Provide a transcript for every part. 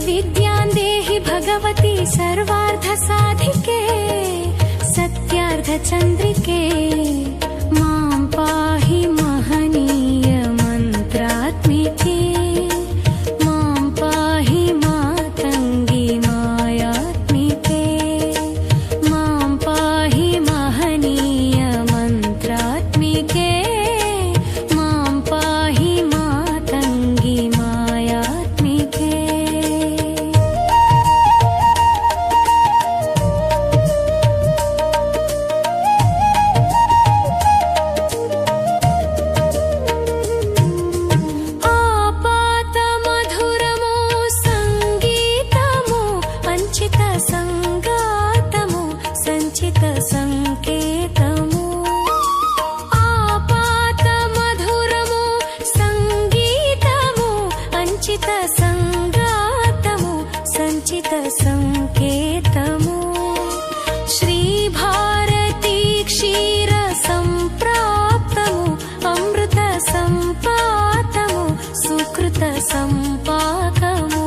विद्यान्देहि भगवती सर्वार्थसाधिके सत्यार्थचन्द्रिके मां पाहि महनीय मन्त्रात्मिके मां पाहि मातङ्गी मायात्मिके मां पाहि महनीय मन्त्रात्मिके मां पाहि मातङ्गी मायात्मिके। संकेतमु श्रीभारती क्षीर संप्राप्तमु अमृत संपातमु सुकृत संपाकमु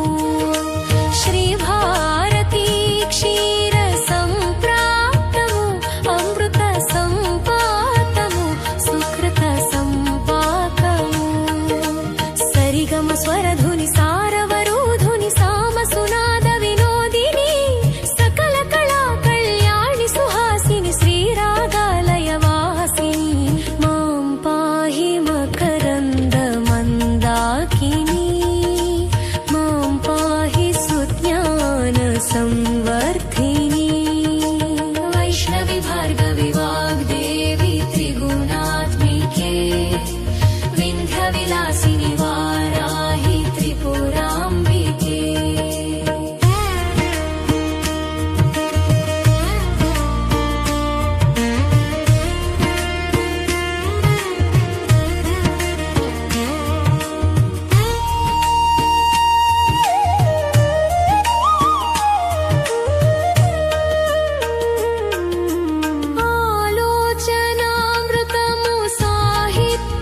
श्रीभारती क्षीर संप्राप्तमु अमृत संपातमु सुकृत संपाकमु सरिगम स्वरधुनि